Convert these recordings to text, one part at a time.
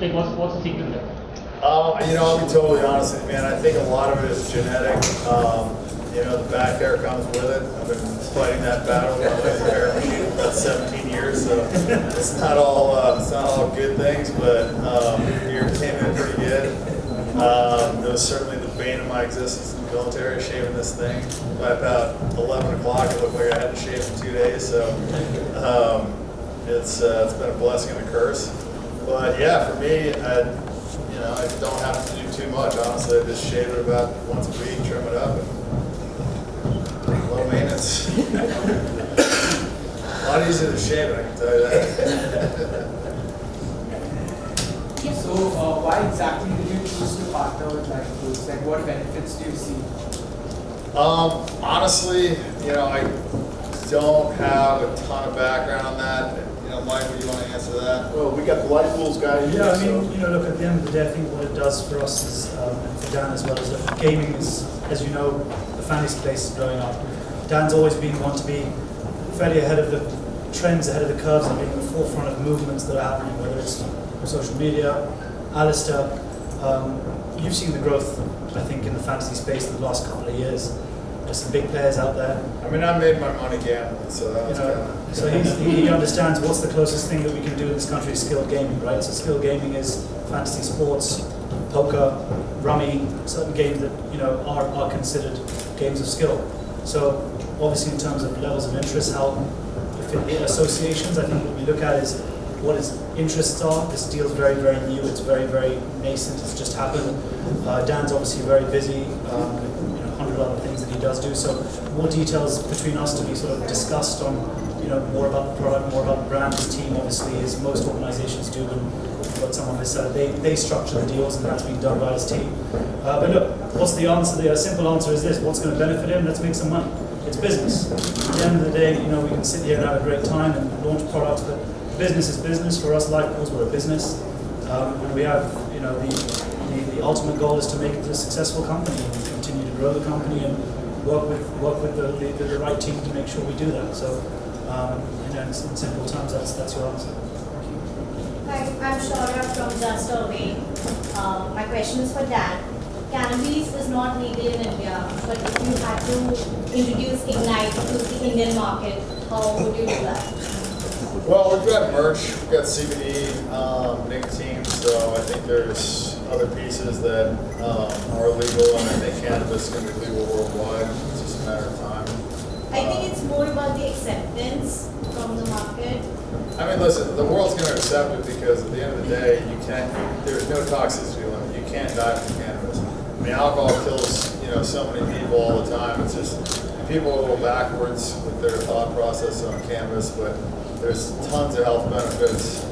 Like, what's the secret there? I'll be totally honest with you, man. I think a lot of it is genetic. The back hair comes with it. I've been fighting that battle with my laser hair machine for about 17 years, so it's not all good things, but beard came in pretty good. It was certainly the bane of my existence in the military, shaving this thing. By about 11 o'clock, it looked like I had to shave in 2 days, so it's been a blessing and a curse. But yeah, for me, I don't have to do too much. Honestly, I just shave it about once a week, trim it up, and low maintenance. A lot easier to shave it, I can tell you that. So, why exactly did you choose to partner with Life Foods? Like, what benefits do you see? Honestly, I don't have a ton of background on that. Mike, would you want to answer that? Well, we got the Life Foods guy here. Yeah, look, at the end of the day, I think what it does for us is, and for Dan as well, is that gaming is, as you know, the family space is growing up. Dan's always been one to be fairly ahead of the trends, ahead of the curves, and being at the forefront of movements that are happening, whether it's on social media. Alistair, you've seen the growth, I think, in the fantasy space in the last couple of years. There's some big players out there. I made my money gambling, so that was So he understands what's the closest thing that we can do in this country is skilled gaming, right? So skilled gaming is fantasy sports, poker, rummy, certain games that are considered games of skill. So obviously in terms of levels of interest, how associations, I think what we look at is what his interests are. This deal is very, very new. It's very, very nascent. It's just happened. Dan's obviously very busy. 100 other things that he does do. So more details between us to be sort of discussed on, more about the product, more about the brand. His team, obviously, as most organizations do, when you've got someone this side, they structure the deals, and that's being done by his team. But look, what's the answer? The simple answer is this: what's going to benefit him? Let's make some money. It's business. At the end of the day, we can sit here and have a great time and launch products, but business is business. For us, Life Foods, we're a business, and we have, the ultimate goal is to make it a successful company and continue to grow the company and work with the right team to make sure we do that. So, in simple terms, that's your answer. Hi, I'm Shaurya from Just a Way. My question is for Dan. Cannabis is not legal in India, but if you had to introduce Ignite to the Indian market, how would you do that? Well, we've got merch, we've got CBD, nicotine, so I think there's other pieces that are legal, and I think cannabis is going to be legal worldwide. It's just a matter of time. I think it's more about the acceptance from the market. Listen, the world's going to accept it because at the end of the day, there's no toxicity limit. You can't die from cannabis. Alcohol kills, so many people all the time. It's just people go backwards with their thought process on cannabis, but there's tons of health benefits.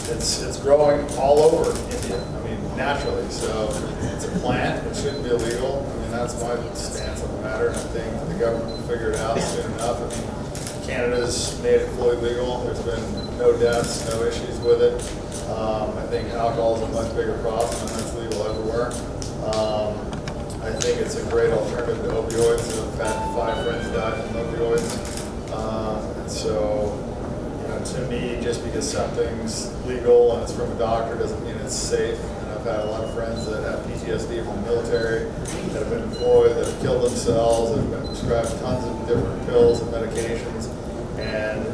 It's growing all over India. Naturally. So it's a plant. It shouldn't be illegal. That's my stance on the matter, and I think the government will figure it out soon enough. Canada's made it fully legal. There's been no deaths, no issues with it. I think alcohol is a much bigger problem, and that's legal everywhere. I think it's a great alternative to opioids. I've had 5 friends die from opioids. And so, to me, just because something's legal and it's from a doctor doesn't mean it's safe. And I've had a lot of friends that have PTSD from the military, that have been employed, that have killed themselves, that have been prescribed tons of different pills and medications, and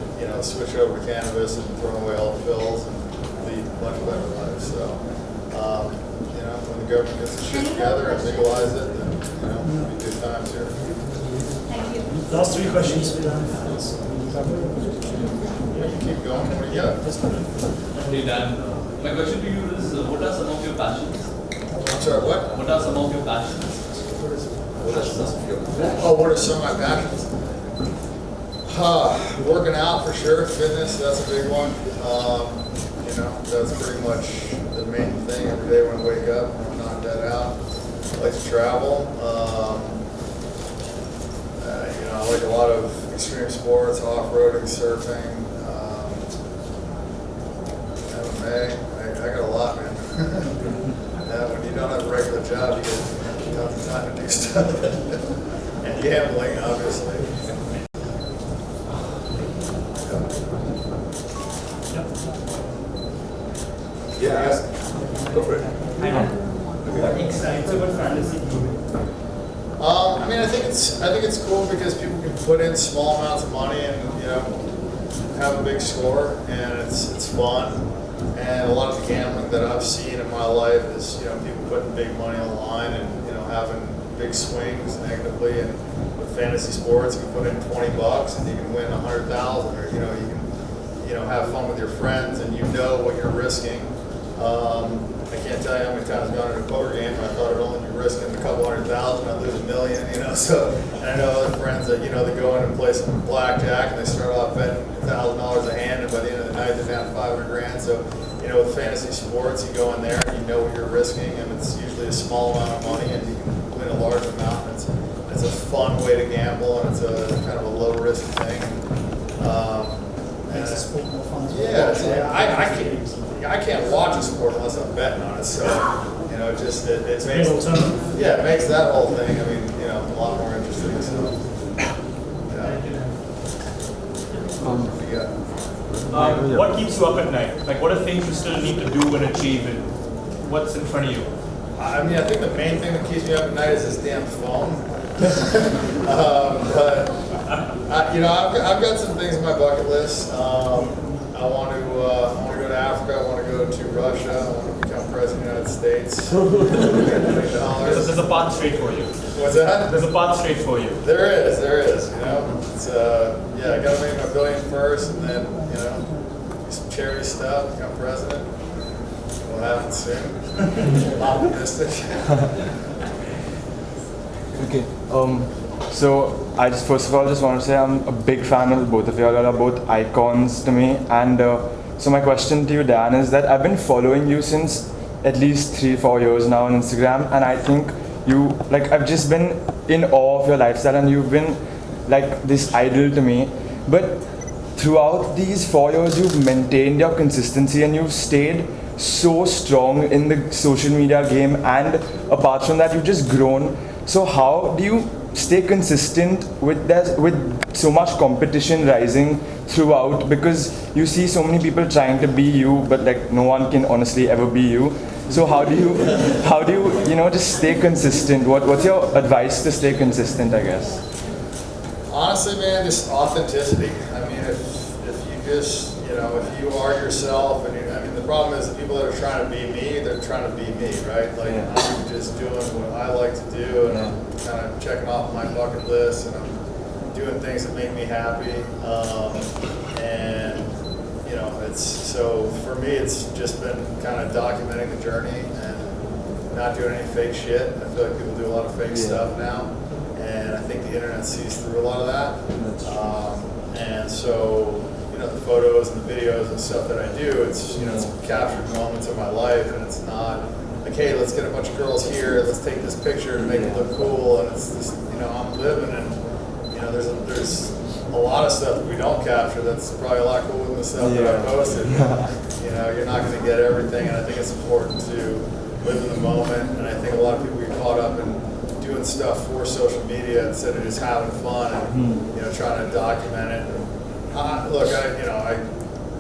switch over to cannabis and throw away all the pills and lead a much better life. So, when the government gets the shit together and legalize it, then it'll be good times here. Thank you. Last 3 questions for Dan. You keep going. What do you got? Hey Dan, my question to you is, what are some of your passions? I'm sorry, what? What are some of your passions? What are some of my passions? Working out for sure, fitness, that's a big one. That's pretty much the main thing every day when I wake up, I'm knock that out. I like to travel. I like a lot of extreme sports, off-roading, surfing, MMA. I got a lot, man. When you don't have a regular job, you get tons of time to do stuff. And gambling, obviously. Go for it. What excites you about fantasy gaming? I mean, I think it's cool because people can put in small amounts of money and have a big score, and it's fun. And a lot of the gambling that I've seen in my life is people putting big money on the line and having big swings negatively. And with fantasy sports, you can put in $20 and you can win 100,000, or you can have fun with your friends and what you're risking. I can't tell you how many times I've gone to a poker game and I thought I'd only be risking a couple 100,000, I'd lose $1 million, So, and I know other friends that, they go in and play some blackjack and they start off betting $1,000 a hand, and by the end of the night they're down 500 grand. So, with fantasy sports, you go in there and you know what you're risking, and it's usually a small amount of money, and you can win a large amount. It's a fun way to gamble, and it's a kind of a low risk thing. Makes the sport more fun as well. Yeah, I can't watch a sport unless I'm betting on it. So, it makes it makes that whole thing. I mean, a lot more interesting. So, What keeps you up at night? Like, what are things you still need to do and achieve, and what's in front of you? I mean, I think the main thing that keeps me up at night is this damn phone. But I've got some things on my bucket list. I want to go to Africa. I want to go to Russia. I want to become president of the United States. There's a path straight for you. What's that? There's a path straight for you. There is. It's I got to make my billion first, and then do some charity stuff. Become president. Will happen soon. Optimistic. Okay. So I just first of all just want to say I'm a big fan of both of you. You all are both icons to me. And so my question to you, Dan, is that I've been following you since at least 3-4 years now on Instagram, and I think I've just been in awe of your lifestyle, and you've been like this idol to me. But throughout these 4 years, you've maintained your consistency and you've stayed so strong in the social media game, and apart from that, you've just grown. So how do you stay consistent with so much competition rising throughout? Because you see so many people trying to be you, but no one can honestly ever be you. So how do you just stay consistent? What's your advice to stay consistent, I guess? Honestly, man, just authenticity. I mean, if you just, if you are yourself, and the problem is the people that are trying to be me, they're trying to be me, right? I'm just doing what I like to do, and I'm kind of checking off my bucket list, and I'm doing things that make me happy. So for me, it's just been kind of documenting the journey and not doing any fake shit. I feel like people do a lot of fake stuff now, and I think the internet sees through a lot of that. And so, the photos and the videos and stuff that I do, it's captured moments of my life, and it's not like, hey, let's get a bunch of girls here, let's take this picture to make it look cool, and it's just, I'm living, and there's a lot of stuff that we don't capture that's probably a lot cooler than the stuff that I posted. You're not going to get everything, and I think it's important to live in the moment, and I think a lot of people get caught up in doing stuff for social media instead of just having fun and trying to document it. Look,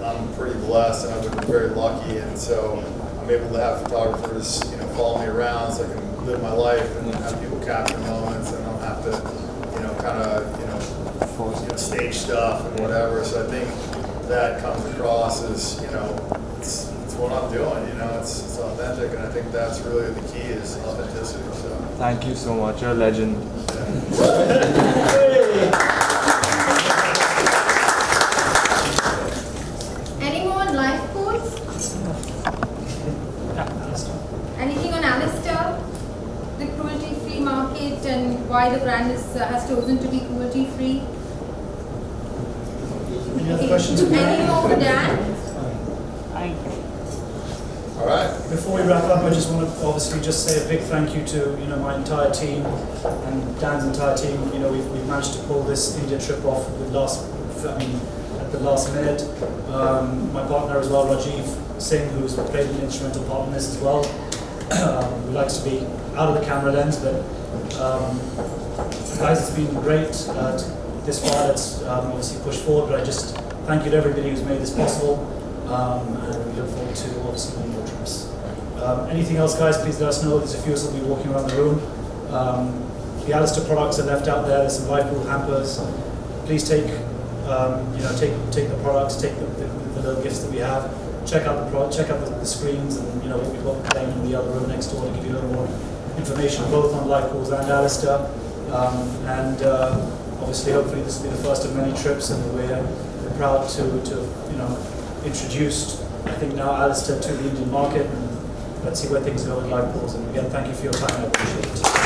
I'm pretty blessed, and I've been very lucky, and so I'm able to have photographers follow me around so I can live my life and have people capture moments, and I don't have to stage stuff and whatever. So I think that comes across as it's what I'm doing. It's authentic, and I think that's really the key is authenticity. So thank you so much. You're a legend. Any more life quotes? Anything on Alistair? The cruelty-free market and why the brand has chosen to be cruelty-free? Any other questions? Any more for Dan? all right. Before we wrap up, I just want to obviously just say a big thank you to my entire team and Dan's entire team. We've managed to pull this India trip off at the last minute. My partner as well, Rajiv Singh, who's played an instrumental part in this as well, who likes to be out of the camera lens. But guys, it's been great this far. Let's obviously push forward. But I just thank you to everybody who's made this possible. and we look forward to obviously many more trips. Anything else, guys, please let us know. There's a few of us will be walking around the room. The Alistair products are left out there. There's some rifle hampers. Please take take the products, take the little gifts that we have. Check out the screens and what we've got playing in the other room next door to give you a little more information both on live pools and Alistair. And obviously, hopefully, this will be the first of many trips, and we're proud to introduced, I think now, Alistair to the Indian market. And let's see where things go with live pools. And again, thank you for your time. I appreciate it.